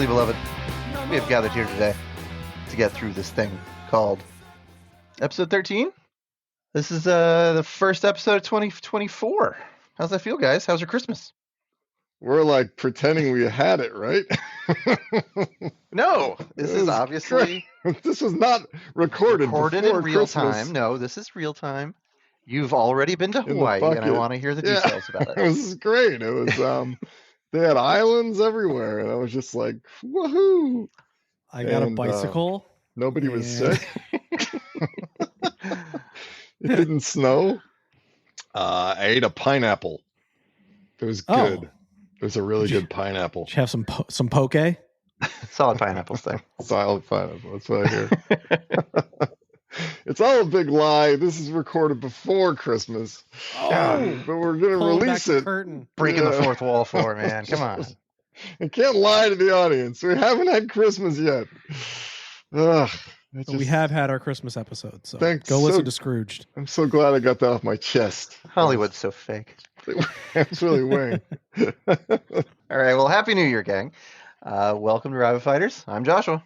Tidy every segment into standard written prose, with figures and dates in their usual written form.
Dearly beloved, we have gathered here today to get through this thing called episode 13. This is the first episode of 2024. How's that feel, guys? How's your Christmas? We're like pretending we had it, right? No, this is obviously this was not recorded in real Christmas. time. No, this is real time. You've already been to Hawaii, and I want to hear the details about it. It was great. It was they had islands everywhere, and I was just like, woohoo! I got a bicycle. Nobody was sick. It didn't snow. I ate a pineapple. It was good. It was a really good pineapple. Did you have some poke? Solid pineapples thing. Solid pineapple. That's what I hear. It's all a big lie. This is recorded before Christmas. Oh, but we're going to release it. Breaking the fourth wall for, man. Come on. I can't lie to the audience. We haven't had Christmas yet. We have had our Christmas episode, so Thanks. Go listen to Scrooged. I'm so glad I got that off my chest. Hollywood's so fake. It's really weighing. All right. Well, Happy New Year, gang. Welcome to Rabbit Fighters. I'm Joshua.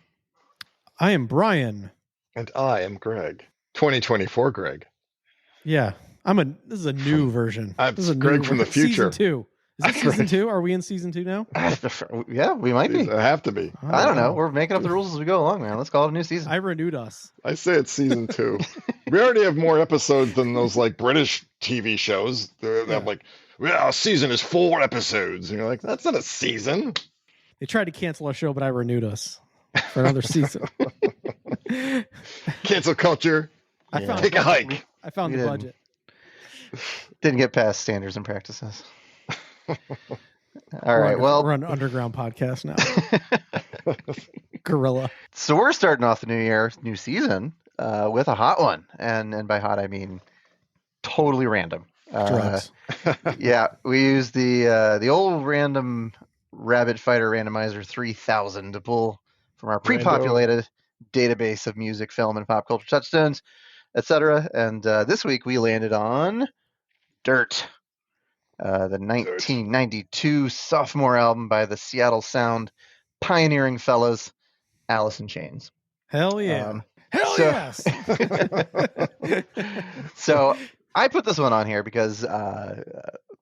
I am Brian. And I am Greg. 2024 Greg. Yeah. This is a new version. This is Greg from the future. Season 2. Is this season 2? Are we in season 2 now? Yeah, we might be. I have to be. I don't know. We're making up the rules as we go along, man. Let's call it a new season. I renewed us. I say it's season 2. We already have more episodes than those like British TV shows. They have like, a season is 4 episodes. And you're like, that's not a season. They tried to cancel our show, but I renewed us for another season. Cancel culture. Take a hike. I found the budget. Didn't get past standards and practices. All right. We're an underground podcast now. Gorilla. So we're starting off the new season with a hot one, and by hot I mean totally random. Drugs. Yeah, we used the old random Rabbit Fighter Randomizer 3000 to pull from our pre-populated database of music, film, and pop culture touchstones, etc. And this week we landed on Dirt. The 1992 sophomore album by the Seattle Sound pioneering fellas, Alice in Chains. Hell yeah. Yes. So I put this one on here because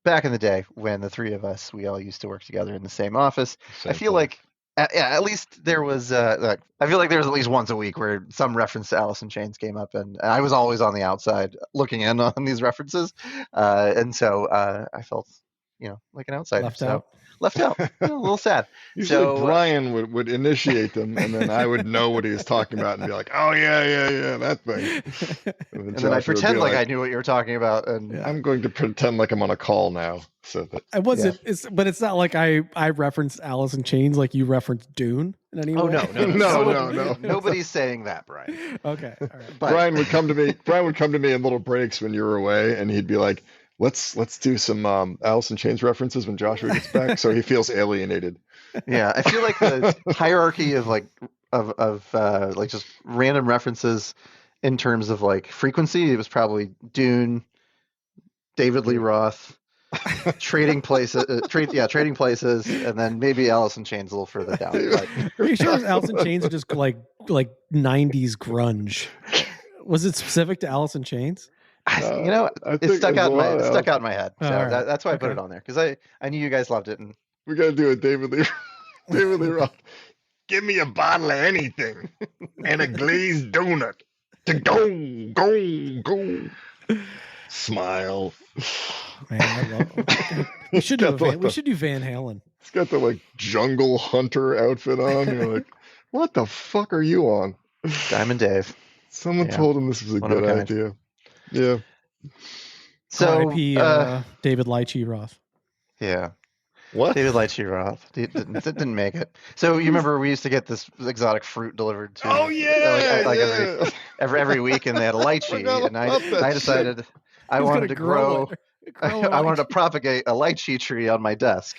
back in the day when the three of us, we all used to work together in the same office, I feel like at least there was I feel like there was at least once a week where some reference to Alice in Chains came up, and I was always on the outside looking in on these references, and so I felt like an outsider. Left out. A little sad. Usually Brian would initiate them, and then I would know what he was talking about and be like, oh, yeah, that thing. And then I pretend like I knew what you were talking about. And I'm going to pretend like I'm on a call now. So that, I wasn't, but it's not like I referenced Alice in Chains like you referenced Dune in any way. Oh, no. Nobody's saying that, Brian. Okay. All right. But Brian would come to me in little breaks when you were away, and he'd be like, Let's do some Alice in Chains references when Joshua gets back, so he feels alienated. Yeah, I feel like the hierarchy of just random references in terms of like frequency, it was probably Dune, David Lee Roth, Trading Places, and then maybe Alice in Chains a little further down. Are you sure Alice in Chains are just like 90s grunge? Was it specific to Alice in Chains? It stuck out in my head. So that's why I put it on there, because I knew you guys loved it. And we got to do a David Lee Roth. Give me a bottle of anything and a glazed donut to go. Smile. Man, I love it. We should do Van Halen. It's got the like jungle hunter outfit on. You're like, what the fuck are you on? Diamond Dave. Someone told him this was a good idea. Yeah. So R.I.P. David Lychee Roth. Yeah. What? David Lychee Roth didn't make it. So you remember we used to get this exotic fruit delivered to. Oh yeah. Every week, and they had a lychee, and I decided I wanted to grow. I wanted to propagate a lychee tree on my desk.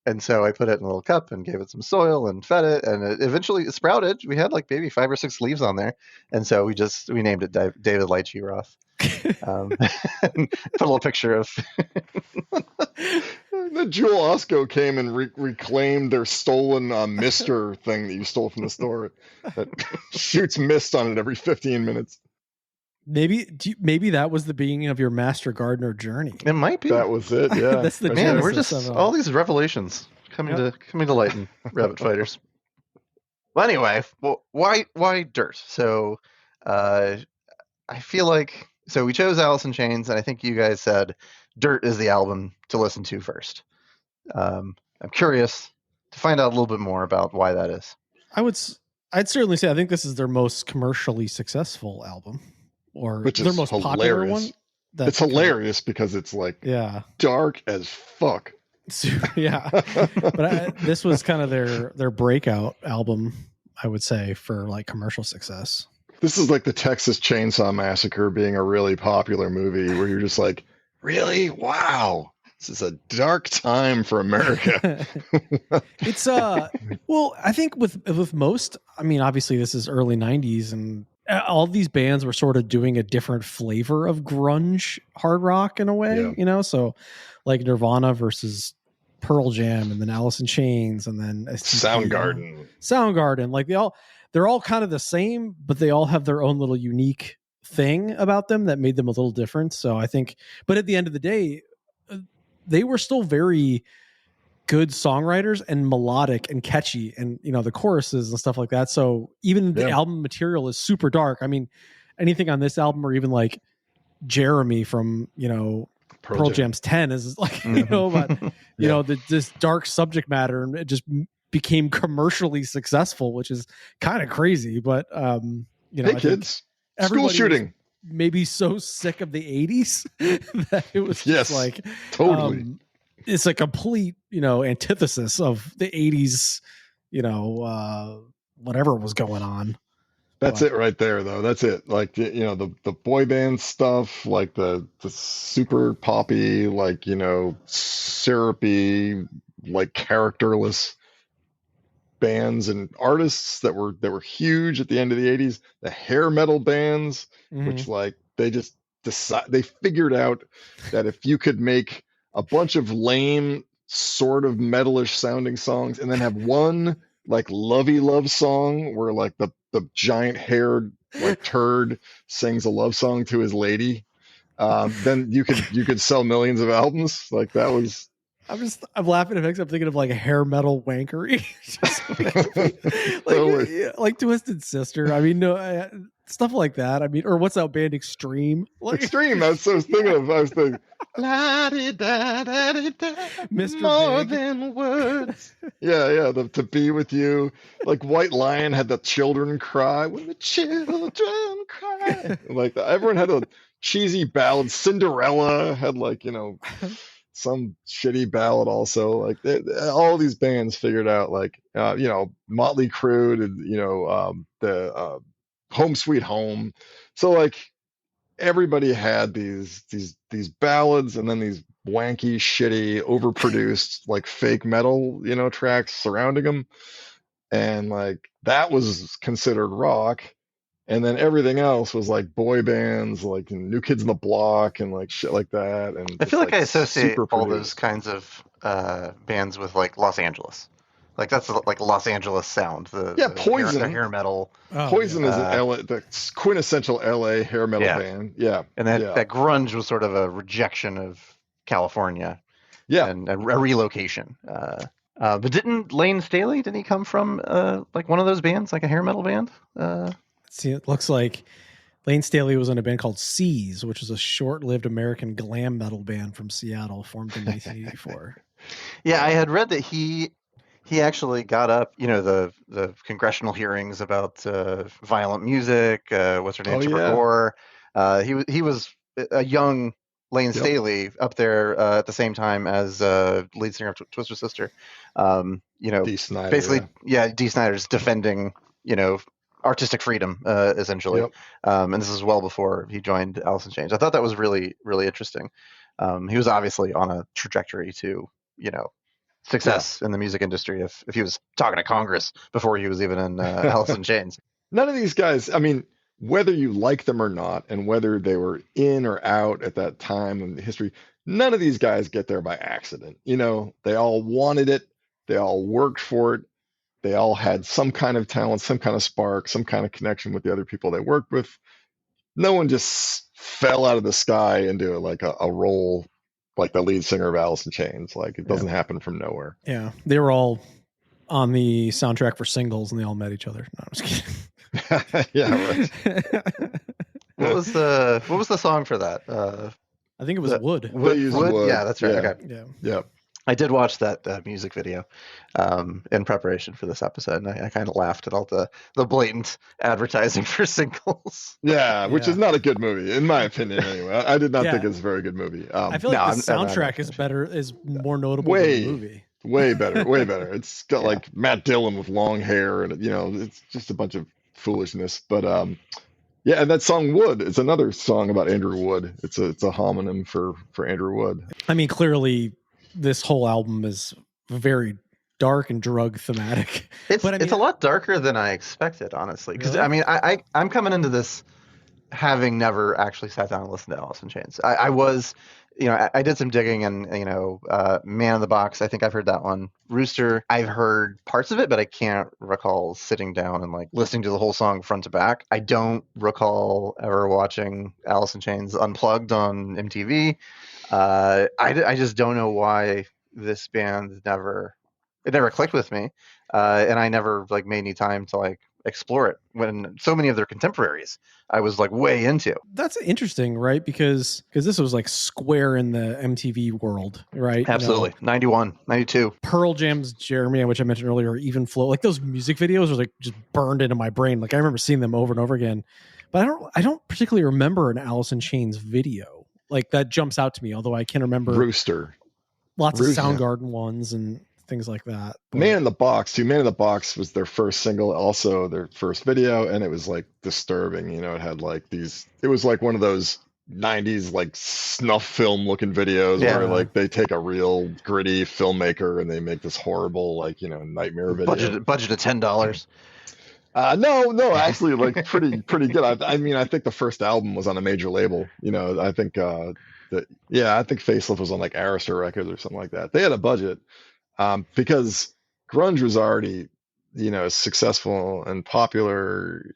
And so I put it in a little cup and gave it some soil and fed it, and it eventually sprouted. We had like maybe 5 or 6 leaves on there, and so we named it David Lychee Roth. Put a little picture of The Jewel Osco came and reclaimed their stolen Mister thing that you stole from the store that shoots mist on it every 15 minutes. Maybe that was the beginning of your Master Gardener journey. It might be. That was it. Yeah. That's the Man, we're genesis just of, all these revelations coming to light in Rabbit Fighters. Well, anyway, why Dirt? So, I feel like we chose Alice in Chains, and I think you guys said Dirt is the album to listen to first. I'm curious to find out a little bit more about why that is. I'd certainly say I think this is their most commercially successul album, or Which their is most hilarious. popular one. It's hilarious because it's like dark as fuck. Yeah, but this was kind of their breakout album, I would say, for like commercial success. This is like the Texas Chainsaw Massacre being a really popular movie where you're just like, really? Wow. This is a dark time for America. It's well, I think with most, I mean, obviously this is early 90s and all these bands were sort of doing a different flavor of grunge hard rock in a way, you know? So like Nirvana versus Pearl Jam, and then Alice in Chains, and then Soundgarden. Like they're all kind of the same, but they all have their own little unique thing about them that made them a little different. So I think, but at the end of the day, they were still very good songwriters and melodic and catchy, and you know, the choruses and stuff like that. So even the album material is super dark. I mean, anything on this album, or even like Jeremy from, you know, Pearl Jam's 10 is like, you know, but you know, this dark subject matter, and it just became commercially successful, which is kind of crazy. But you know, hey kids, school shooting. Maybe so sick of the 80s that it was just like totally. It's a complete, you know, antithesis of the 80s, you know, whatever was going on. That's it right there, though. That's it. Like, you know, the boy band stuff, like the super poppy, like, you know, syrupy, like characterless bands and artists that were huge at the end of the 80s. The hair metal bands, which like they just they figured out that if you could make a bunch of lame, sort of metalish sounding songs and then have one like lovey love song where like the giant haired like turd sings a love song to his lady, then you could sell millions of albums. Like that was. I'm laughing because I'm thinking of like a hair metal wankery, like Twisted Sister. I mean, no, stuff like that. I mean, or what's that band Extreme? Like, Extreme. That's what I was thinking of. I was thinking, Mr. more Big. than words. Yeah. To be with you. Like White Lion had the children cry when the children cry. Like everyone had a cheesy ballad. Cinderella had like, you know, some shitty ballad also. Like all these bands figured out like you know, Motley Crue and you know the Home Sweet Home. So like everybody had these ballads and then these wanky, shitty, overproduced like fake metal, you know, tracks surrounding them, and like that was considered rock. And then everything else was like boy bands, like New Kids on the Block and like shit like that. And I feel like I associate all those kinds of bands with like Los Angeles. Like that's like a Los Angeles sound. Poison. The hair metal. Poison is an LA, the quintessential LA hair metal band. Yeah. And that grunge was sort of a rejection of California. Yeah. And a relocation. But didn't Lane Staley, didn't he come from like one of those bands, like a hair metal band? See, it looks like Lane Staley was in a band called Seas, which is a short-lived American glam metal band from Seattle, formed in 1984. Yeah, I had read that he actually got up, you know, the congressional hearings about violent music. What's her name? Gore. He was a young Lane Staley up there at the same time as lead singer of Twisted Sister. You know, Dee Snider, basically, Dee Snider's defending, you know, artistic freedom, essentially. And this is well before he joined Alice in Chains. I thought that was really, really interesting. He was obviously on a trajectory to, you know, success in the music industry if he was talking to Congress before he was even in Alice in Chains. None of these guys, I mean, whether you like them or not, and whether they were in or out at that time in history, None of these guys get there by accident. You know, they all wanted it. They all worked for it. They all had some kind of talent, some kind of spark, some kind of connection with the other people they worked with. No one just fell out of the sky into like a role like the lead singer of Alice in Chains. Like it doesn't happen from nowhere. Yeah, they were all on the soundtrack for Singles, and they all met each other. No, I'm just kidding. Yeah, right. What was the song for that? I think it was Wood. They used wood. Yeah, that's right. Yeah. Okay. Yeah. I did watch that music video in preparation for this episode, and I kind of laughed at all the blatant advertising for Singles. Yeah, which is not a good movie, in my opinion. Anyway, I did not think it's a very good movie. I feel like the soundtrack is more notable than the movie. Way better. It's got like Matt Dillon with long hair, and it's just a bunch of foolishness. But yeah, and that song Wood is another song about Andrew Wood. It's a homonym for Andrew Wood. I mean, clearly, this whole album is very dark and drug thematic. It's a lot darker than I expected, honestly. Because really? I mean, I'm coming into this having never actually sat down and listened to Alice in Chains. I was, I did some digging, and Man in the Box. I think I've heard that one. Rooster, I've heard parts of it, but I can't recall sitting down and like listening to the whole song front to back. I don't recall ever watching Alice in Chains Unplugged on MTV. I just don't know why this band never clicked with me, and I never like made any time to like explore it when so many of their contemporaries I was like way into. That's interesting, right? Because this was like square in the MTV world, right? Absolutely. 91, 92. Pearl Jam's Jeremy, which I mentioned earlier, Even Flow, like those music videos are like just burned into my brain. Like I remember seeing them over and over again, but I don't particularly remember an Alice in Chains video. Like that jumps out to me, although I can remember Rooster. Lots of Soundgarden ones and things like that. But Man in the Box, too. Man in the Box was their first single, also their first video, and it was like disturbing. It had like it was like one of those 90s like snuff film looking videos where like they take a real gritty filmmaker and they make this horrible like nightmare video. Budget of $10. No, actually, like pretty good. I mean, I think the first album was on a major label. I think I think Facelift was on like Arista Records or something like that. They had a budget because grunge was already successful and popular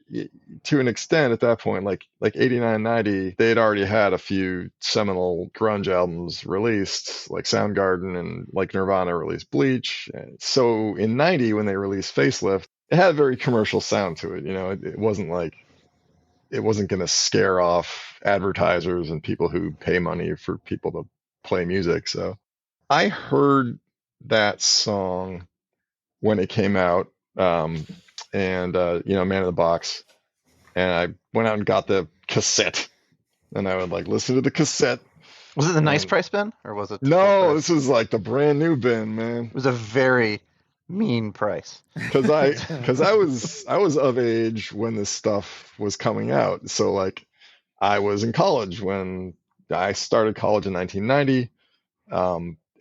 to an extent at that point. Like 89, 90, they had already had a few seminal grunge albums released, like Soundgarden and like Nirvana released Bleach. And so in 90, when they released Facelift, it had a very commercial sound to it. It wasn't going to scare off advertisers and people who pay money for people to play music. So I heard that song when it came out, Man in the Box, and I went out and got the cassette, and I would like listen to the cassette. Was it the nice price bin, or was it? No, this was like the brand new bin, man. It was a very mean price. Because I was of age when this stuff was coming out. So like I was in college when I started college in 1990.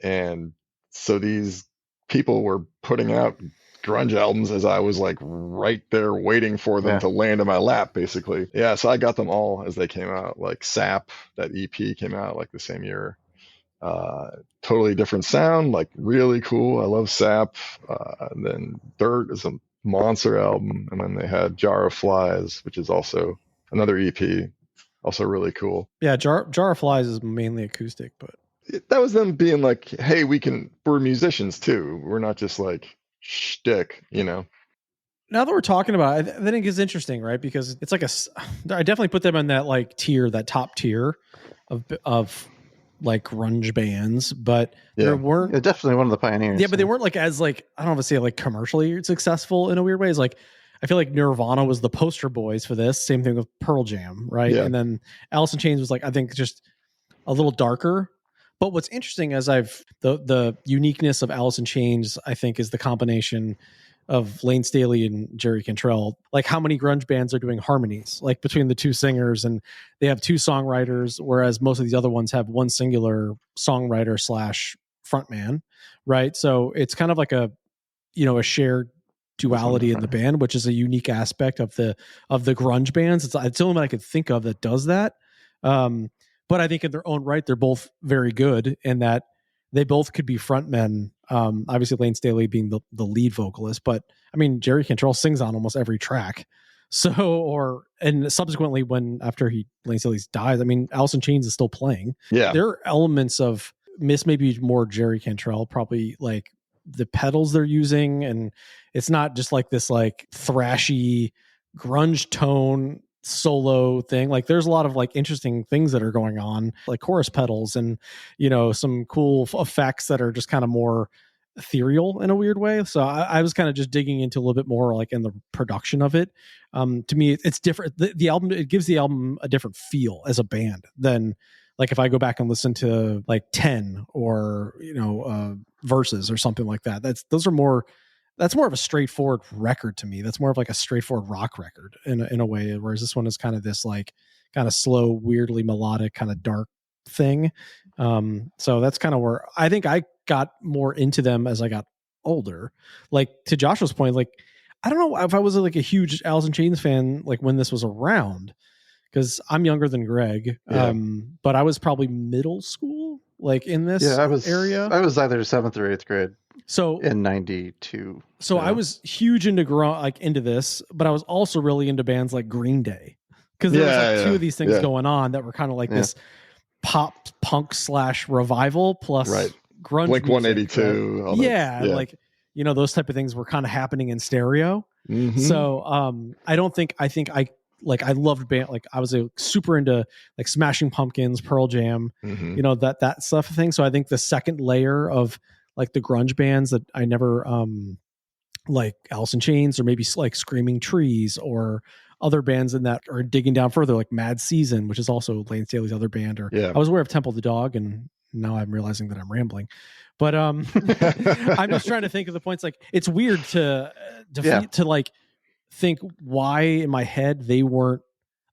And so these people were putting out grunge albums as I was like right there waiting for them to land in my lap, basically. Yeah, so I got them all as they came out. Like Sap, that EP came out like the same year. Totally different sound, like really cool. I love Sap. And then Dirt is a monster album, and then they had Jar of Flies, which is also another EP, also really cool. Yeah, Jar of Flies is mainly acoustic, but that was them being like, hey, we're musicians too. We're not just like shtick, Now that we're talking about it, I think it's interesting, right? Because it's like I definitely put them in that like tier, that top tier of like grunge bands, but there weren't. They're definitely one of the pioneers. Yeah, but they weren't like as like, I don't know if to say like commercially successful in a weird way. It's like I feel like Nirvana was the poster boys for this. Same thing with Pearl Jam, right? Yeah. And then Alice in Chains was like, I think just a little darker. But what's interesting is the uniqueness of Alice in Chains, I think, is the combination of Lane Staley and Jerry Cantrell. Like how many grunge bands are doing harmonies like between the two singers, and they have two songwriters, whereas most of these other ones have one singular songwriter / frontman, right? So it's kind of like a shared duality in the band, which is a unique aspect of the grunge bands. It's the only one I could think of that does that. but I think in their own right, they're both very good in that they both could be frontmen. Obviously, Lane Staley being the lead vocalist, but I mean, Jerry Cantrell sings on almost every track. So, and subsequently, after Lane Staley dies, I mean, Alice in Chains is still playing. Yeah. There are elements of maybe more Jerry Cantrell, probably like the pedals they're using, and it's not just like this like thrashy grunge tone solo thing. Like there's a lot of like interesting things that are going on, like chorus pedals and some cool effects that are just kind of more ethereal in a weird way. So I was kind of just digging into a little bit more like in the production of it. To me, it's different. The album, it gives the album a different feel as a band than like if I go back and listen to like 10 or Verses or something like that. That's more of a straightforward record to me. That's more of like a straightforward rock record in a way, whereas this one is kind of this like kind of slow, weirdly melodic, kind of dark thing. So that's kind of where I think I got more into them as I got older. Like to Joshua's point, like I don't know if I was like a huge Alice in Chains fan like when this was around, because I'm younger than Greg, but I was probably middle school, like in this area. I was either 7th or 8th grade. So in 92. So I was huge into this, but I was also really into bands like Green Day, because there was like two of these things going on that were kind of like this pop punk / revival plus grunge, like 182. Right? Yeah, like those type of things were kind of happening in stereo. Mm-hmm. So I loved band, like I was super into like Smashing Pumpkins, Pearl Jam, that stuff thing. So I think the second layer of like the grunge bands that I never like Alice in Chains or maybe like Screaming Trees or other bands in that are digging down further, like Mad Season, which is also Lane Staley's other band. Or I was aware of Temple the Dog, and now I'm realizing that I'm rambling. But I'm just trying to think of the points. Like it's weird to like think why in my head they weren't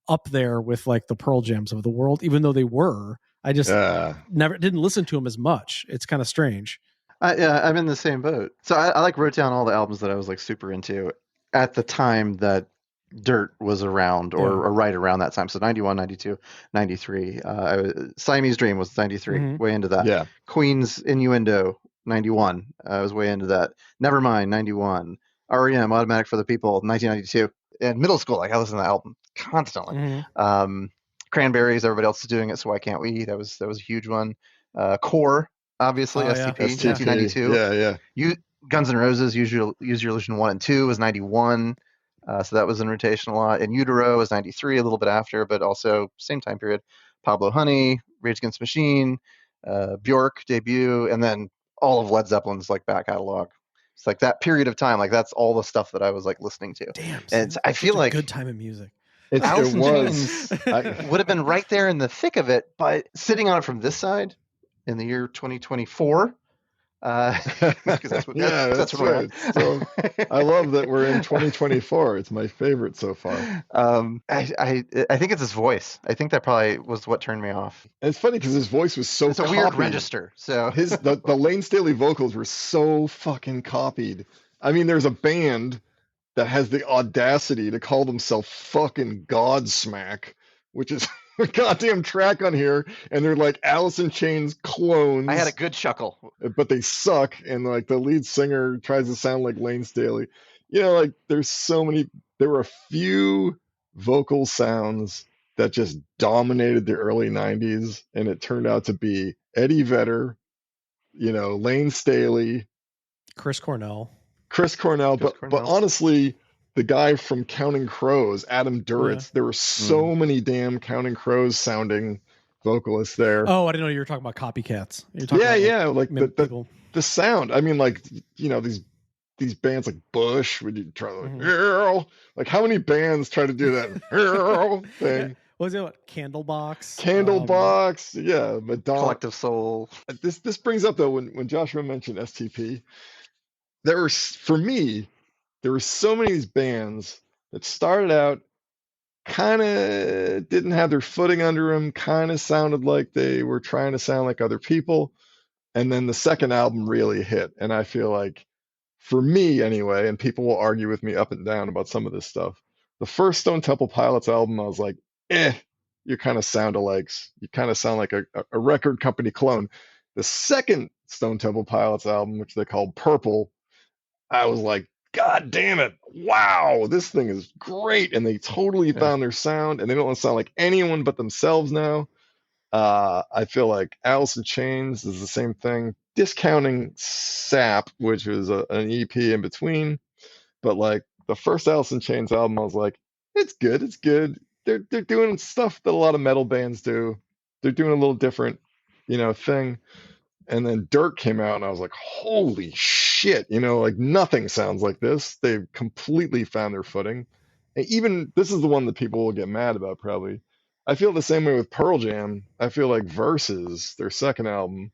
up there with like the Pearl Jams of the world, even though they were. I just didn't listen to them as much. It's kind of strange. I'm in the same boat. So I like wrote down all the albums that I was like super into at the time that Dirt was around or right around that time. So 91, 92, 93. Siamese Dream was 93, way into that. Yeah. Queen's Innuendo, 91. I was way into that. Nevermind, 91. REM, Automatic for the People, 1992. In middle school, like I listened to that album constantly. Cranberries, everybody else is doing it, so why can't we? That was a huge one. Core, obviously, STP, 1992. Yeah. Guns N' Roses, Use Your Illusion 1 and 2 was 91. So that was in rotation a lot. In Utero was 93, a little bit after, but also same time period. Pablo Honey, Rage Against the Machine, Bjork debut, and then all of Led Zeppelin's like back catalog. It's like that period of time, like that's all the stuff that I was like listening to. Damn, and I feel like good time in music. Alice in Chains would have been right there in the thick of it, but sitting on it from this side in the year 2024. That's right. So I love that we're in 2024. It's my favorite so far. I think it's his voice. I think that probably was what turned me off. And it's funny because his voice was so. It's a weird register. So the Lane Staley vocals were so fucking copied. I mean, there's a band that has the audacity to call themselves fucking Godsmack, which is a goddamn track on here, and they're like Alice in Chains clones. I had a good chuckle, but they suck, and like the lead singer tries to sound like Lane Staley. Like there were a few vocal sounds that just dominated the early 90s, and it turned out to be Eddie Vedder, Lane Staley, Chris Cornell, but honestly, the guy from Counting Crows, Adam Duritz, there were so many damn Counting Crows sounding vocalists there. Oh, I didn't know you were talking about copycats. Like the sound. I mean, like, these bands like Bush, would you try like how many bands try to do that thing? What was it? Candlebox? Yeah, Madonna. Collective Soul. This brings up though when Joshua mentioned STP. There were so many of these bands that started out kind of didn't have their footing under them, kind of sounded like they were trying to sound like other people, and then the second album really hit. And I feel like, for me anyway, and people will argue with me up and down about some of this stuff, the first Stone Temple Pilots album, I was like, you're kind of sound-alikes. You kind of sound like a record company clone. The second Stone Temple Pilots album, which they called Purple, I was like, God damn it. Wow, this thing is great. And they totally found their sound, and they don't sound like anyone but themselves now. I feel like Alice in Chains is the same thing. Discounting Sap, which was an EP in between. But like the first Alice in Chains album, I was like, it's good. It's good. They're doing stuff that a lot of metal bands do. They're doing a little different, thing. And then Dirt came out, and I was like, holy shit, like nothing sounds like this. They've completely found their footing. And even this is the one that people will get mad about, probably. I feel the same way with Pearl Jam. I feel like Versus, their second album,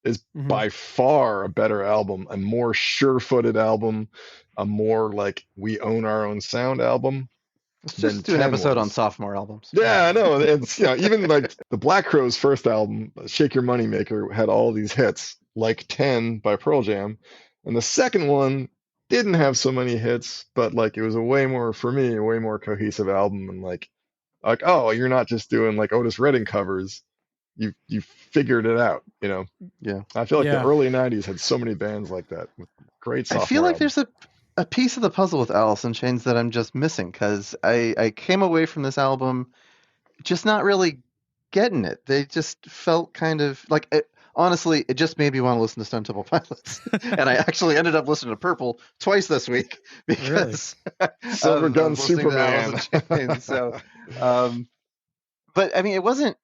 is by far a better album, a more sure-footed album, a more like we own our own sound album. Let's just do an episode on sophomore albums. Yeah, I know. It's even like the Black Crowes' first album, Shake Your Money Maker, had all these hits, like 10 by Pearl Jam. And the second one didn't have so many hits, but like it was for me, a way more cohesive album. And like, oh, you're not just doing like Otis Redding covers. You figured it out, Yeah. I feel like the early 90s had so many bands like that with great sophomore I feel like albums. there's a piece of the puzzle with Alice in Chains that I'm just missing, because I came away from this album just not really getting it. They just felt kind of like honestly, it just made me want to listen to Stone Temple Pilots. And I actually ended up listening to Purple twice this week because Silver Gun Superman. So, but I mean, it wasn't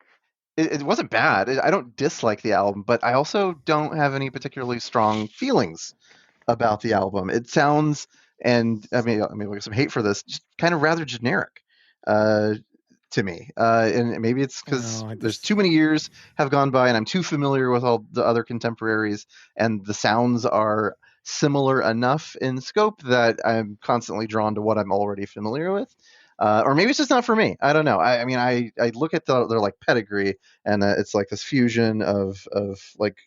bad. I don't dislike the album, but I also don't have any particularly strong feelings about the album. It sounds, and I mean, we'll get some hate for this, just kind of rather generic to me. And maybe it's because there's too many years have gone by, and I'm too familiar with all the other contemporaries, and the sounds are similar enough in scope that I'm constantly drawn to what I'm already familiar with. Or maybe it's just not for me. I don't know. I mean, I look at their like pedigree, and it's like this fusion of like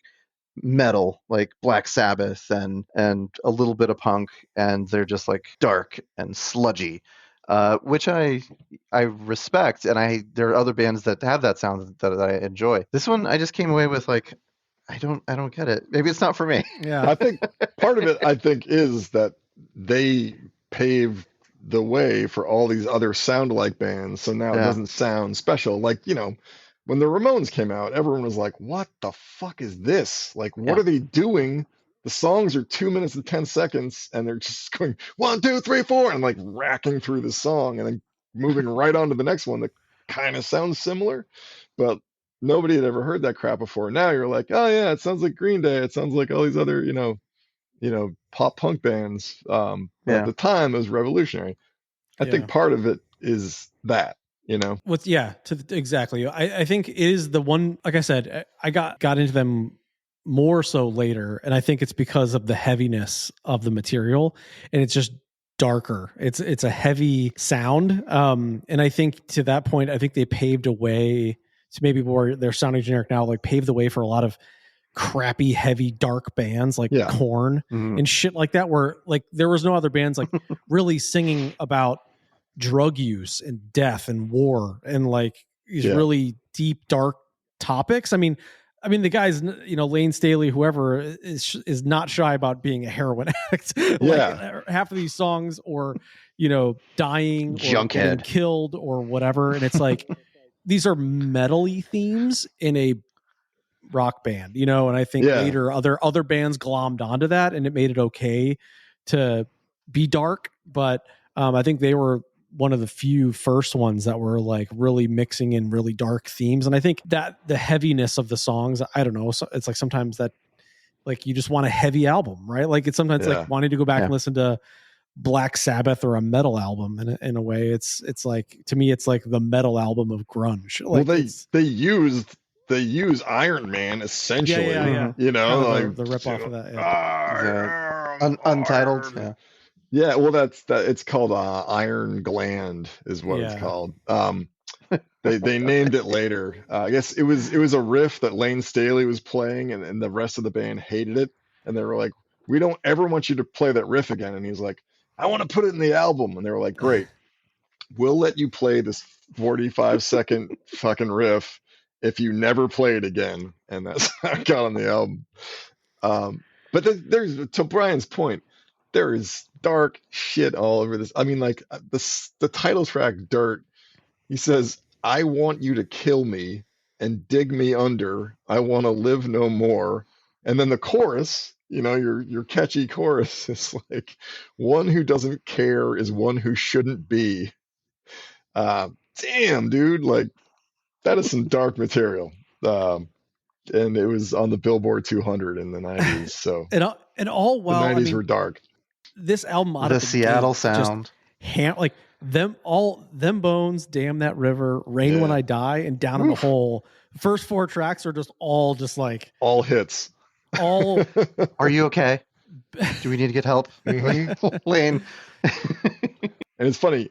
metal, like Black Sabbath, and a little bit of punk, and they're just like dark and sludgy, which I respect, and there are other bands that have that sound that I enjoy. This one, I just came away with like, I don't get it. Maybe it's not for me. Yeah, I think part of it, is that they paved the way for all these other sound-alike bands, so now it doesn't sound special. Like, when the Ramones came out, everyone was like, what the fuck is this? Like, what are they doing? The songs are 2 minutes and 10 seconds, and they're just going 1, 2, 3, 4, and like racking through the song and then moving right on to the next one that kind of sounds similar, but nobody had ever heard that crap before. Now you're like, oh yeah, it sounds like Green Day. It sounds like all these other, pop punk bands. But at the time it was revolutionary. I think part of it is that, exactly. I think it is the one, like I said, I got into them more so later, and I think it's because of the heaviness of the material, and it's just darker. It's a heavy sound. And I think to that point, I think they paved a way to maybe where they're sounding generic now, like paved the way for a lot of crappy, heavy, dark bands like Korn and shit like that, where like there was no other bands like really singing about drug use and death and war and like these really deep, dark topics. I mean, the guys, Lane Staley, whoever is not shy about being a heroin addict. Like half of these songs, or dying, or getting killed, or whatever. And it's like these are metal-y themes in a rock band, and I think later other bands glommed onto that, and it made it okay to be dark. But I think they were one of the few first ones that were like really mixing in really dark themes. And I think that the heaviness of the songs, I don't know, so it's like sometimes that like you just want a heavy album, right? Like it's sometimes like wanting to go back and listen to Black Sabbath or a metal album. And in a way, it's like, to me, it's like the metal album of grunge. Like, well, they use Iron Man essentially, like the rip off of that. Untitled. Yeah, well, it's called Iron Gland is what it's called. They named it later. I guess it was a riff that Lane Staley was playing, and the rest of the band hated it, and they were like, "We don't ever want you to play that riff again." And he's like, "I want to put it in the album," and they were like, "Great, we'll let you play this 45-second fucking riff if you never play it again. And that's how I got on the album. But there's, to Brian's point, there is dark shit all over this. I mean, like the title track, Dirt, he says, I want you to kill me and dig me under. I want to live no more. And then the chorus, you know, your catchy chorus is like, one who doesn't care is one who shouldn't be. Damn, dude, like that is some dark material. And it was on the Billboard 200 in the 90s. So and all while the 90s were dark. This album out the of the Seattle gate, sound, like them bones, Damn That River, Rain When I Die, and Down in the Hole. First 4 tracks are just all like all hits. All. Are you okay? Do we need to get help? Lane. And it's funny,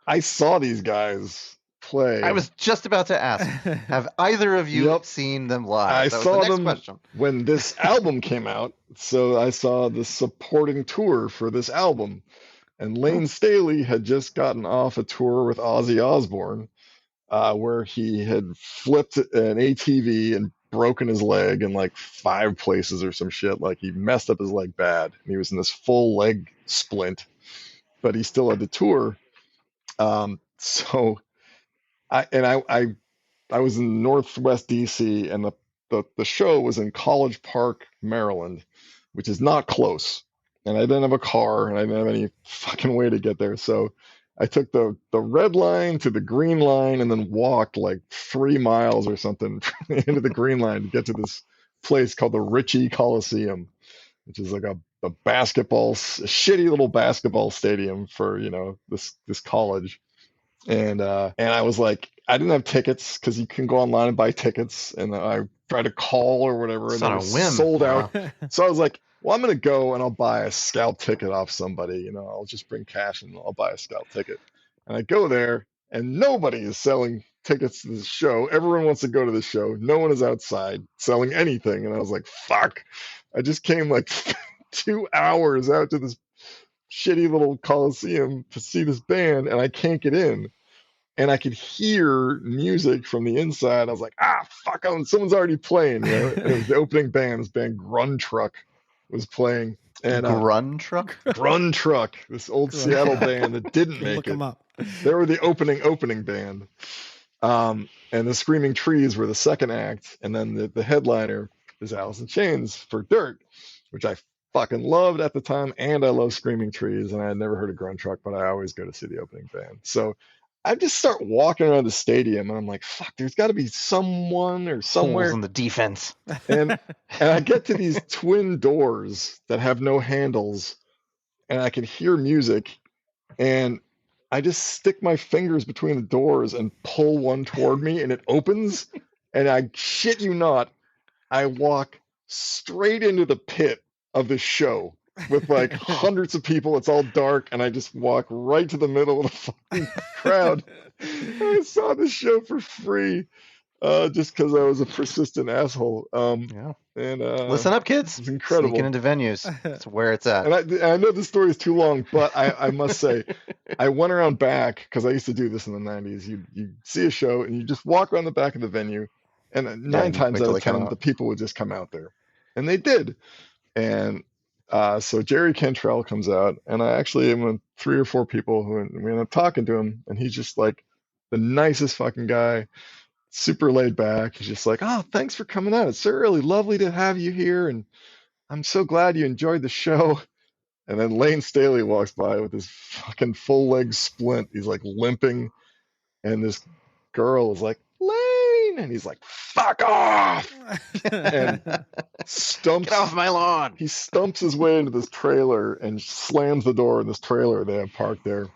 I saw these guys play. I was just about to ask, have either of you seen them live? I saw them when this album came out. So I saw the supporting tour for this album. And Lane Staley had just gotten off a tour with Ozzy Osbourne, where he had flipped an ATV and broken his leg in like 5 places or some shit. Like he messed up his leg bad. And he was in this full leg splint, but he still had to tour. So I was in Northwest DC, and the show was in College Park, Maryland, which is not close. And I didn't have a car, and I didn't have any fucking way to get there. So I took the red line to the green line and then walked like 3 miles or something into the green line to get to this place called the Ritchie Coliseum, which is like a shitty little basketball stadium for, you know, this college. And I was like, I didn't have tickets because you can go online and buy tickets. And I tried to call or whatever, and it was sold out. So I was like, well, I'm going to go and I'll buy a scalp ticket off somebody. You know, I'll just bring cash and I'll buy a scalp ticket. And I go there and nobody is selling tickets to the show. Everyone wants to go to the show. No one is outside selling anything. And I was like, fuck. I just came like 2 hours out to this shitty little coliseum to see this band, and I can't get in. And I could hear music from the inside. I was like, fuck, someone's already playing. You know? And it was the opening band. This band Grun Truck was playing. And Grun Truck? Grun Truck, this old Seattle band that didn't make Look it. them up. They were the opening band. And the Screaming Trees were the second act. And then the headliner is Alice in Chains for Dirt, which I fucking loved at the time. And I love Screaming Trees. And I had never heard of Grun Truck, but I always go to see the opening band. So I just start walking around the stadium, and I'm like, fuck, there's got to be someone or somewhere. Holes in the defense. And I get to these twin doors that have no handles, and I can hear music, and I just stick my fingers between the doors and pull one toward me, and it opens, and I shit you not, I walk straight into the pit of the show with like hundreds of people. It's all dark, and I just walk right to the middle of the fucking crowd. I saw the show for free, just because I was a persistent asshole. And listen up, kids. It's incredible. Sneaking into venues. That's where it's at. And I know the story is too long, but I must say, I went around back because I used to do this in the 90s. You see a show and you just walk around the back of the venue, and 9 times out of 10, the people would just come out there, and they did. And so Jerry Cantrell comes out, and I actually am with 3 or 4 people who we end up talking to him, and he's just like the nicest fucking guy, super laid back. He's just like, oh, thanks for coming out. It's really lovely to have you here, and I'm so glad you enjoyed the show. And then Lane Staley walks by with his fucking full leg splint. He's like limping, and this girl is like, Lane, and he's like, fuck off, and stumps. Get off my lawn. He stumps his way into this trailer and slams the door in this trailer they have parked there.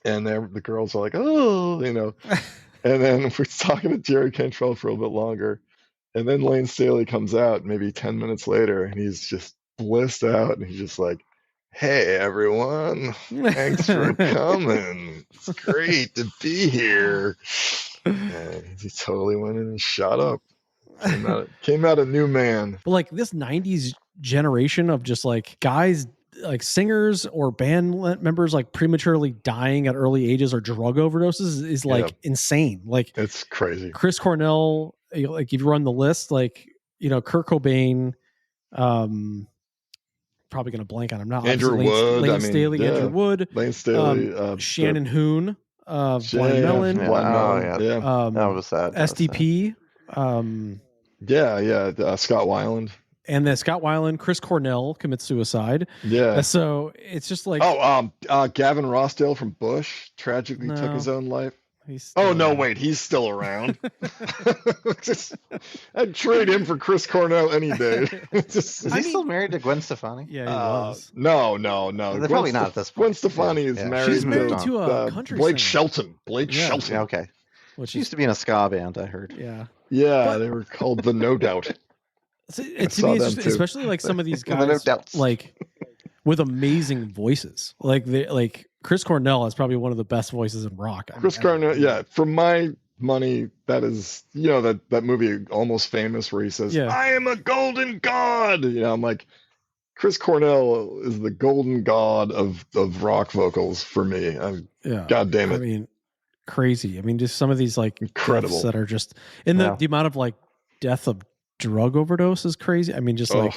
And the girls are like, oh, you know. And then we're talking to Jerry Cantrell for a little bit longer. And then Lane Staley comes out maybe 10 minutes later, and he's just blissed out. And he's just like, hey, everyone. Thanks for coming. It's great to be here. And he totally went in and shot up. Came out a new man. But like this 90s generation of just like guys like singers or band members like prematurely dying at early ages or drug overdoses is like insane. Like it's crazy. Chris Cornell, like if you run the list, like, Kurt Cobain, probably going to blank on him now. Andrew Wood, Lane Staley, Andrew Wood, Lane Staley, Shannon Hoon, Blind Melon, that was sad. SDP, Scott Weiland. And then Scott Weiland, Chris Cornell commits suicide. Yeah. So it's just like Gavin Rossdale from Bush tragically took his own life. He's still around. I'd trade him for Chris Cornell any day. Is he still married to Gwen Stefani? Yeah, he was. No. They're probably not at this point. Gwen Stefani is married. She's married to a country Blake singer. Shelton. Blake Shelton. Yeah, okay. Which she used to be in a ska band, I heard. Yeah. Yeah, they were called the No Doubt. It's to me, especially like some of these guys, like with amazing voices. Like Chris Cornell is probably one of the best voices in rock. Chris Cornell, for my money, that is, that movie Almost Famous where he says, "I am a golden god." I'm like, Chris Cornell is the golden god of rock vocals for me. God damn it. I mean, crazy. I mean, just some of these like incredible that are just the amount of like death of drug overdose is crazy. I mean, just like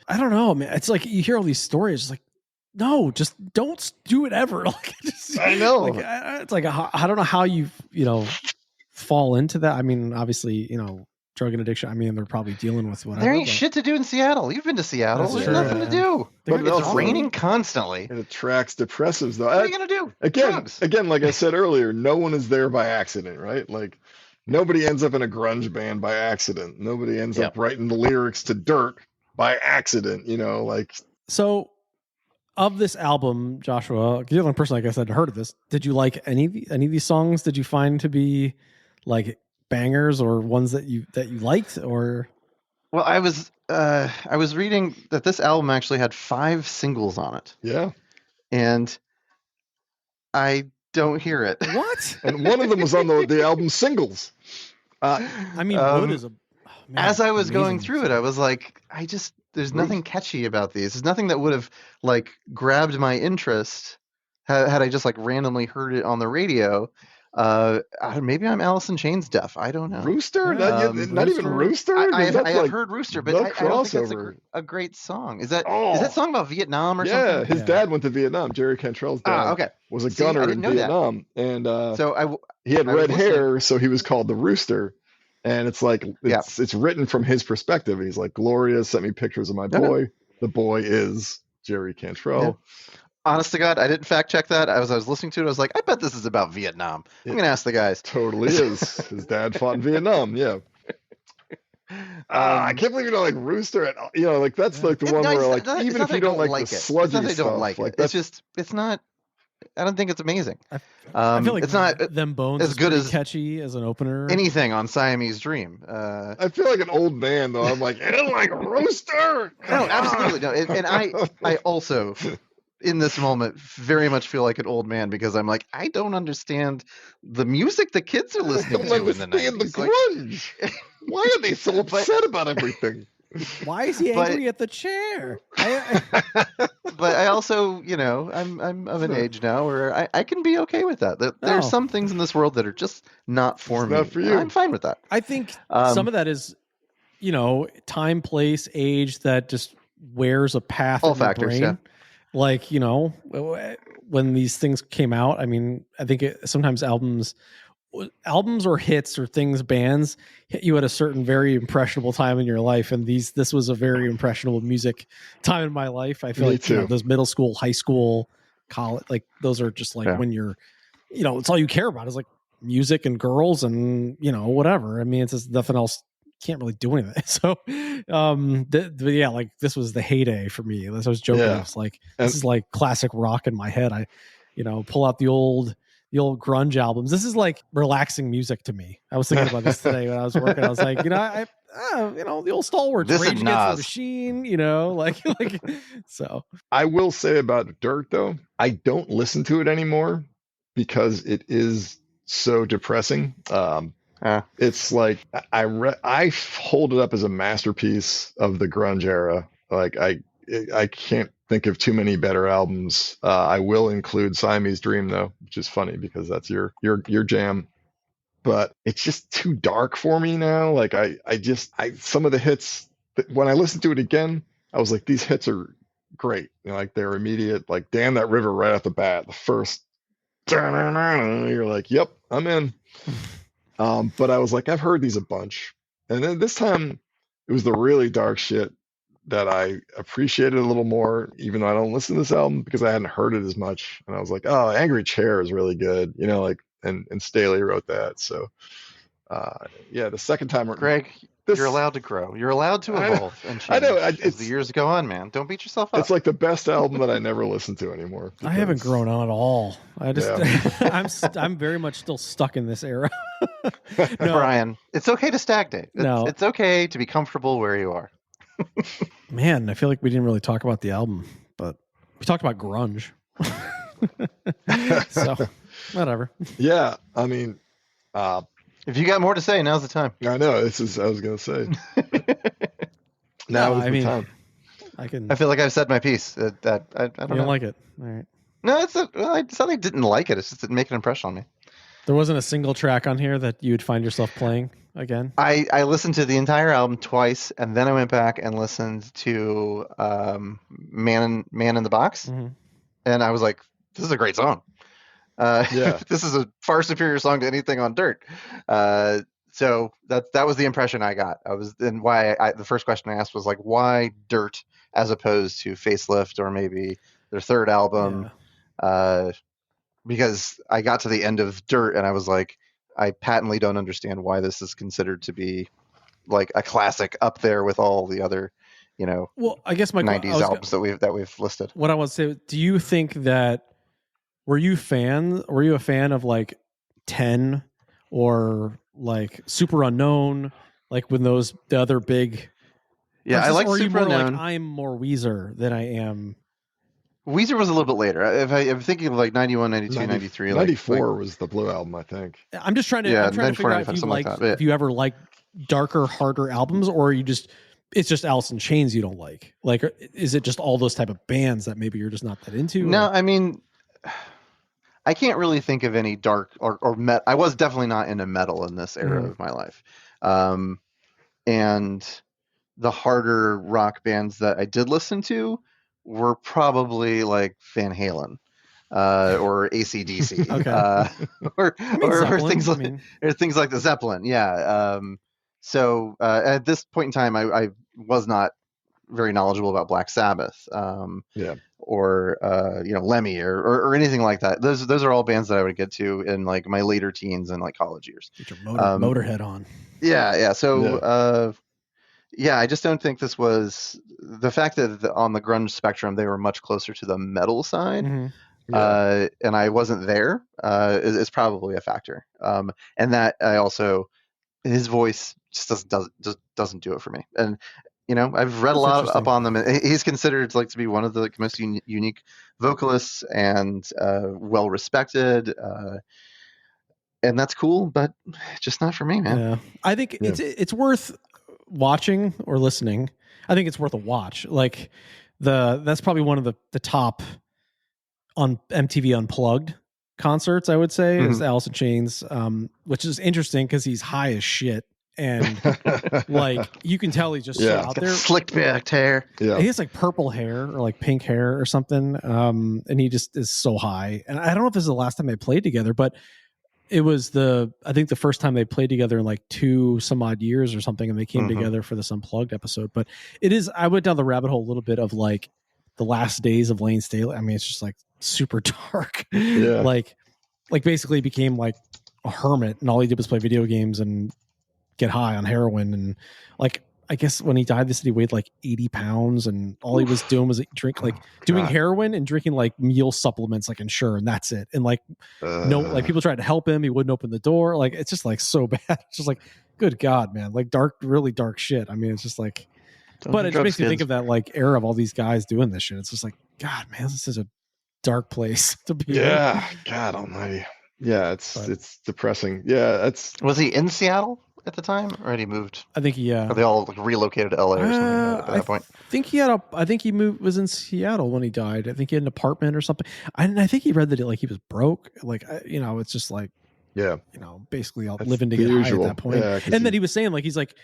I don't know. I mean, it's like you hear all these stories, it's like, no, just don't do it ever. Like, I know. Like, it's like I don't know how you fall into that. I mean, obviously, drug and addiction. I mean, they're probably dealing with whatever. There ain't shit to do in Seattle. You've been to Seattle. There's nothing to do. But it's raining constantly. It attracts depressives, though. What are you gonna do? Again, like I said earlier, no one is there by accident, right? Like nobody ends up in a grunge band by accident. Nobody ends up writing the lyrics to Dirt by accident. So. Of this album, Joshua, you're the only person, like I said, heard of this. Did you like any of these songs? Did you find to be like bangers or ones that you liked? Or well, I was reading that this album actually had 5 singles on it. Yeah, and I don't hear it. What? And one of them was on the album singles. I mean, Wood is as I was going through it, I was like, there's nothing catchy about these. There's nothing that would have like grabbed my interest had I just like randomly heard it on the radio. Maybe I'm Alice in Chains deaf. I don't know. Rooster? Not even Rooster? I have heard Rooster, but I don't think that's a great song. Is that song about Vietnam or something? Yeah, his dad went to Vietnam. Jerry Cantrell's dad was a gunner in Vietnam. And he had red hair, so he was called the Rooster. And it's like it's written from his perspective. He's like, Gloria sent me pictures of my boy. The boy is Jerry Cantrell. Yeah. Honest to God, I didn't fact check that. As I was listening to it, I was like, I bet this is about Vietnam. I'm going to ask the guys. Totally is. His dad fought in Vietnam. Yeah. I can't believe you don't like Rooster at all. Like that's like the one where like even if you don't like the sludgy stuff, don't like it. It's not. I don't think it's amazing. I feel like it's not Them Bones as good as catchy as an opener. Anything on Siamese Dream. I feel like an old man though. I'm like, I don't like Rooster. No, absolutely no. And I also in this moment very much feel like an old man because I'm like, I don't understand the music the kids are listening to in the 90s. The grunge. Why are they so upset about everything? Why is he angry at the chair? But I also, I'm of an age now where I can be okay with that. There's some things in this world that are just not for me. Not for you. I'm fine with that. I think some of that is, time, place, age that just wears a path All in the factors, brain. yeah. Like, when these things came out, I mean, I think sometimes albums or hits or things, bands hit you at a certain very impressionable time in your life. And this was a very impressionable music time in my life. I feel like those middle school, high school, college, like those are just like when you're, it's all you care about is like music and girls and, whatever. I mean, it's just nothing else. Can't really do anything. So, like this was the heyday for me. As I was joking, I was like, this is like classic rock in my head. I, pull out the old grunge albums. This is like relaxing music to me. I was thinking about this today when I was working. I was like, the old stalwarts, this Rage Against the Machine, like so. I will say about Dirt though, I don't listen to it anymore because it is so depressing. It's like I hold it up as a masterpiece of the grunge era. Like I can't think of too many better albums. I will include Siamese Dream though, which is funny because that's your jam. But it's just too dark for me now. Like I some of the hits when I listened to it again, I was like, these hits are great. You know, like they're immediate. Like Damn That River right off the bat, the first. You're like, yep, I'm in. But I was like, I've heard these a bunch, and then this time it was the really dark shit that I appreciated a little more, even though I don't listen to this album because I hadn't heard it as much. And I was like, oh, Angry Chair is really good, you know, like, and Staley wrote that. So, yeah, the second time, Greg, you're allowed to grow. You're allowed to evolve and change. I know. As the years go on, man. Don't beat yourself up. It's like the best album that I never listen to anymore. I haven't grown on at all. I just, I'm very much still stuck in this era. No. Brian, it's okay to stagnate. It's okay to be comfortable where you are. Man, I feel like we didn't really talk about the album, but we talked about grunge. So, whatever. Yeah, I mean, if you got more to say, now's the time. I know. I was going to say. Now is the time. I feel like I've said my piece. I don't know. like it. All right. No, it's not that I didn't like it. It's just it made an impression on me. There wasn't a single track on here that you would find yourself playing again? I listened to the entire album twice, and then I went back and listened to Man in the Box, and I was like, this is a great song. This is a far superior song to anything on Dirt. So that was the impression I got. The first question I asked was like, why Dirt as opposed to Facelift or maybe their third album? Yeah. Because I got to the end of Dirt and I was like, I patently don't understand why this is considered to be like a classic up there with all the other, well, I guess my 90s albums that we've listed. What I want to say, do you think that were you a fan of like 10 or like Super Unknown, like when the other big I like Super Unknown. Like I'm more Weezer than I am. Weezer was a little bit later. I'm thinking of like 91, 92, 93. 94 was the Blue album, I think. I'm just trying to figure out if you ever like darker, harder albums, or it's just Alice in Chains you don't like. Like, is it just all those type of bands that maybe you're just not that into? No, I mean, I can't really think of any dark or metal. I was definitely not into metal in this era of my life. And the harder rock bands that I did listen to were probably like Van Halen or AC/DC, or things like the Zeppelin. Yeah. So at this point in time, I was not very knowledgeable about Black Sabbath, or Lemmy or anything like that. Those are all bands that I would get to in like my later teens and like college years. Get your Motorhead on. Yeah. So I just don't think this was the fact that on the grunge spectrum they were much closer to the metal side, and I wasn't there is probably a factor. And that I also his voice just doesn't do it for me. And I've read a lot up on them. He's considered like to be one of the most unique vocalists and well respected, and that's cool, but just not for me, man. Yeah, I think it's worth watching or listening. I think it's worth a watch. Like that's probably one of the top on MTV Unplugged concerts, I would say, is Alice in Chains, which is interesting because he's high as shit. And like you can tell he's just so out there. Slicked back hair. Yeah. He has like purple hair or like pink hair or something. And he just is so high. And I don't know if this is the last time they played together, but it was I think the first time they played together in like 2 some odd years or something, and they came together for this Unplugged episode. But I went down the rabbit hole a little bit of like the last days of Lane Staley. I mean, it's just like super dark. Yeah. like basically became like a hermit, and all he did was play video games and get high on heroin. And like, I guess when he died, they said he weighed like 80 pounds, and all he was doing was doing heroin and drinking like meal supplements like Ensure, and that's it. And like people tried to help him, he wouldn't open the door. Like it's just like so bad. It's just like, good God, man, like really dark shit. I mean, it's just like, but it just makes you think of that like era of all these guys doing this shit. It's just like, God, man, this is a dark place to be. Yeah, God almighty. Yeah, it's depressing. Yeah, was he in Seattle at the time, or had he moved? I think Or they all like, relocated to LA or something at that point? I think he was in Seattle when he died. I think he had an apartment or something. I think he read that he was broke. Like, it's just like, basically all living to get high at that point. Yeah, and then he was saying he's like,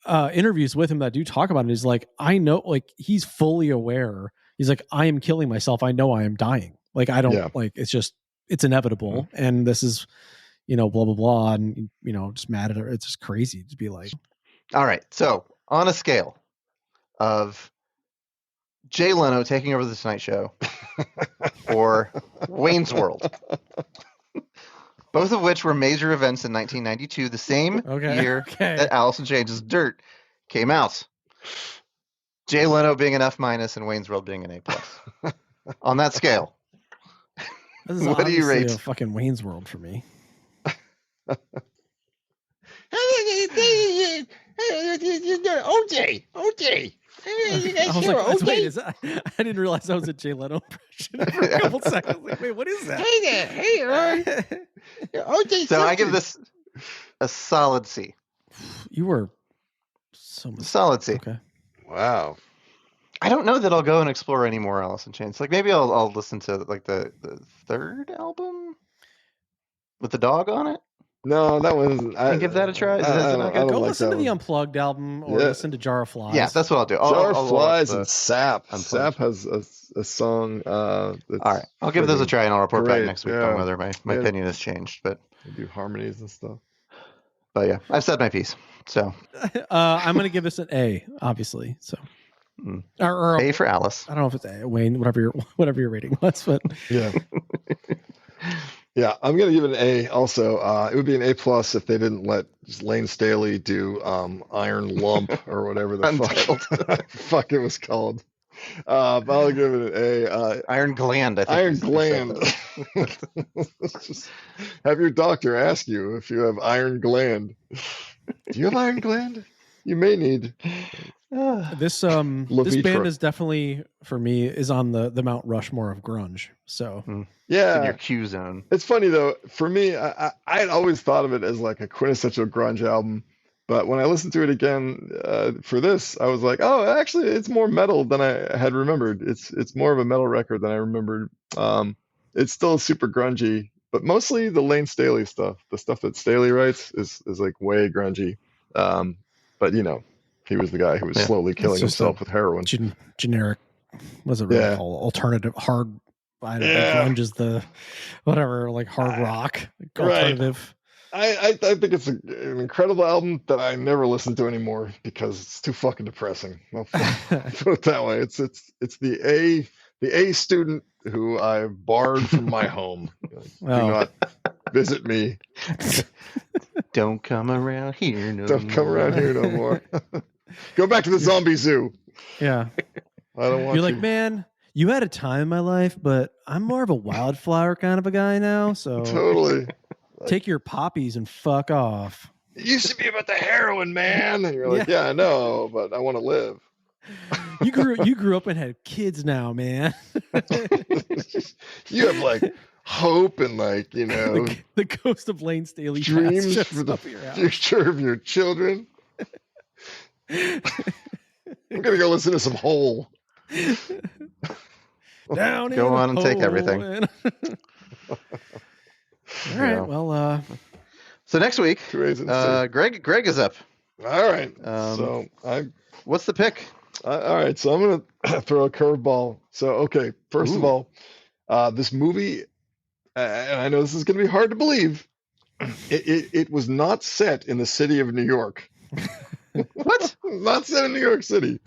interviews with him that do talk about it. He's like, I know, like he's fully aware. He's like, I am killing myself. I know I am dying. Like, I don't it's inevitable. And this is, blah, blah, blah. And, just mad at her. It's just crazy to be like. All right. So on a scale of Jay Leno taking over the Tonight Show or Wayne's World, both of which were major events in 1992, the same year that Alice in Chains' Dirt came out. Jay Leno being an F- and Wayne's World being an A+. On that scale, this is what do you rate? A fucking Wayne's World for me. OJ. I was like, wait, I didn't realize that was a Jay Leno impression for a couple seconds. Like, wait, what is that? OJ. So I give this a solid C. You were so much. Solid C. Okay. Wow. I don't know that I'll go and explore any more Alice in Chains. Like maybe I'll listen to like the third album with the dog on it. No, that wasn't. I give that a try. Go listen to the Unplugged album or listen to Jar of Flies. Yeah, that's what I'll do. Jar of Flies and Sap. Sap has a song. All right, I'll give those a try and I'll report back next week on whether my opinion has changed. But they do harmonies and stuff. But yeah, I've said my piece. So I'm going to give this an A, obviously. So or A for Alice. I don't know if it's A, Wayne, whatever your rating was, but yeah. Yeah, I'm gonna give it an A. Also, it would be an A+ if they didn't let Lane Staley do Iron Lump or whatever the fuck it was called. But I'll give it an A. Iron Gland. I think Iron Gland. Just have your doctor ask you if you have iron gland. Do you have iron gland? You may need. This band is definitely for me is on the Mount Rushmore of grunge. So it's in your Q zone. It's funny though. For me, I'd always thought of it as like a quintessential grunge album, but when I listened to it again for this, I was like, oh, actually, it's more metal than I had remembered. It's more of a metal record than I remembered. It's still super grungy, but mostly the Lane Staley stuff, the stuff that Staley writes, is like way grungy. But he was the guy who was slowly killing himself with heroin. Generic, what's it really called? Alternative hard. I don't know. Grunge is the whatever, like hard rock alternative. I think it's an incredible album that I never listen to anymore because it's too fucking depressing. I'll put it that way. It's the A student who I've barred from my home. Do not visit me. Don't come around here no more. Don't come around here no more. Go back to the zombie zoo. Yeah. I don't want You're like, man, you had a time in my life, but I'm more of a wildflower kind of a guy now. So totally. Take your poppies and fuck off. It used to be about the heroin, man. And you're like, yeah, I know, but I want to live. You grew up and had kids now, man. You have like hope and like, the ghost of Lane Staley dreams for the future of your children. I'm gonna go listen to some Hole. Down go on and take everything. All right. Well, so next week, Greg is up. All right. What's the pick? All right. So I'm gonna throw a curveball. So okay, first of all, this movie, and I know this is gonna be hard to believe, it was not set in the city of New York. What? Not set in New York City.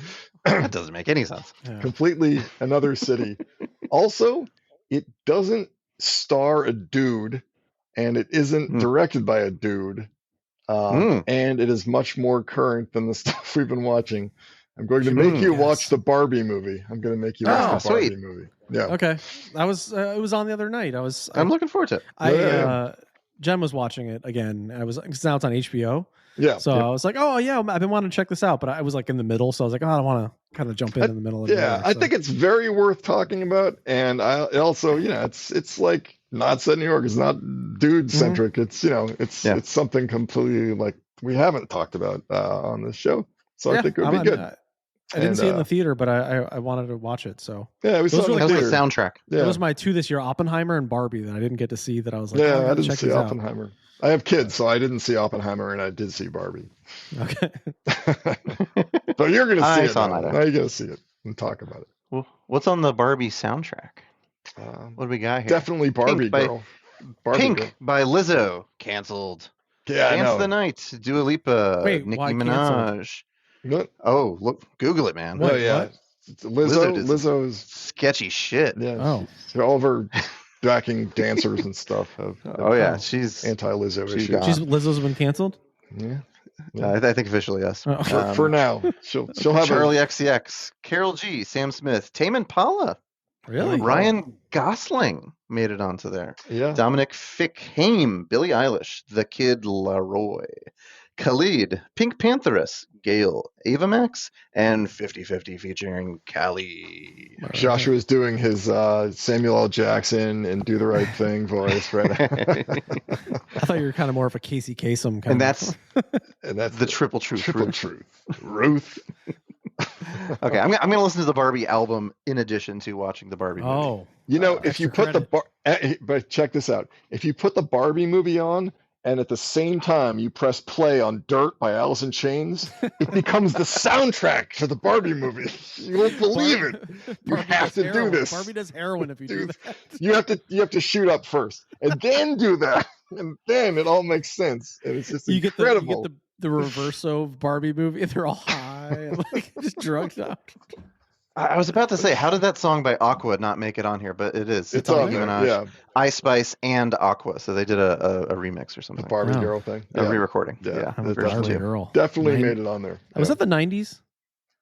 That doesn't make any sense. Completely another city. Also, it doesn't star a dude, and it isn't directed by a dude, and it is much more current than the stuff we've been watching. I'm going to make you watch the Barbie movie. I'm going to make you watch the Barbie movie. Yeah. Okay. It was on the other night. I'm looking forward to it. Jen was watching it again. Because now it's on HBO. Yeah. So I was like, oh yeah, I've been wanting to check this out, but I was like in the middle, so I was like, oh, I don't want to kind of jump in the middle of it. Yeah, I think it's very worth talking about, and I also, it's like not set in New York. It's not dude centric. It's it's something completely like we haven't talked about on this show. So I think it would be good. I didn't see it in the theater, but I wanted to watch it. So yeah, we saw it in the How's the theater. soundtrack? Yeah. That was my 2 this year, Oppenheimer and Barbie, that I didn't get to see, that I was like, Yeah, oh, I didn't check see these out. Oppenheimer. I have kids, so I didn't see Oppenheimer, and I did see Barbie. Okay. So you're going to see I it saw now. neither. Now you're going to see it and talk about it. Well, what's on the Barbie soundtrack? What do we got here? Definitely Barbie by- Girl. Barbie Pink Girl. by Lizzo, canceled. Yeah, I Dance know. of the Night, Dua Lipa, Wait, Nicki why Minaj. What? Oh, look, Google it, man. What? Oh, yeah. It's Lizzo's. Sketchy shit. Yeah. Oh. All of her backing dancers and stuff have Oh yeah, she's anti-Lizzo she's issues. gone. Lizzo's been canceled? Yeah. I think officially yes. Oh. For now, she'll have Charlie XCX, Carol G, Sam Smith, Tame Impala, Really? Ryan Gosling made it onto there. Yeah. Dominic Fick-Haim, Billie Eilish, The Kid Laroi, Khalid, Pink Pantheress, Gail, Ava Max, and 50/50 featuring Callie. Joshua's doing his Samuel L. Jackson and Do the Right Thing voice right now. I thought you were kind of more of a Casey Kasem kind And of. that's the triple truth. triple Ruth. truth. Ruth. Okay, I'm gonna listen to the Barbie album in addition to watching the Barbie movie. Oh. You know, if you extra put but check this out. If you put the Barbie movie on and at the same time you press play on Dirt by Alice in Chains, it becomes the soundtrack for the Barbie movie. You won't believe it. You Barbie have does to heroin. do this. Barbie does heroin if you do Dude, that. You have to shoot up first and then do that. And then it all makes sense. And it's just incredible. You get the reverso of Barbie movie. They're all high and like just drugged out. I was about to say, how did that song by Aqua not make it on here? But it is. It's on on Nicki there, Minaj, yeah. Ice Spice, and Aqua. So they did a remix or something. The Barbie Wow. girl thing. A Yeah. re-recording. Yeah. Yeah. I'm a That's Barbie too. girl. Definitely Nin- made it on there. Was that the 90s?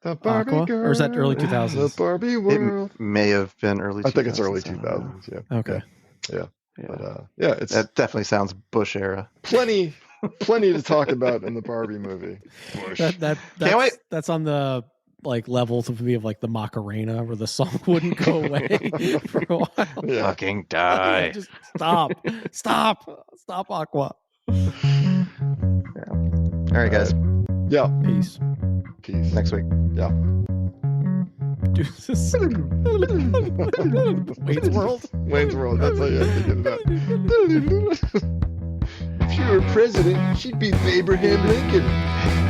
The Barbie Aqua? girl? Or is that early 2000s? The Barbie It world. may have been early 2000s. I think it's early I don't know. 2000s. Yeah. Okay. Yeah. But yeah, it's That definitely sounds Bush era. plenty to talk about in the Barbie movie. Can't wait. That's on the like level to me of like the Macarena, where the song wouldn't go away for a while. Yeah. Fucking die. Just stop, Aqua. All right, guys. Yeah. Peace. Peace. Next week. Yeah. Deuces. Wayne's World. Wayne's World. That's how you have to get it out. If she were president, she'd be Abraham Lincoln.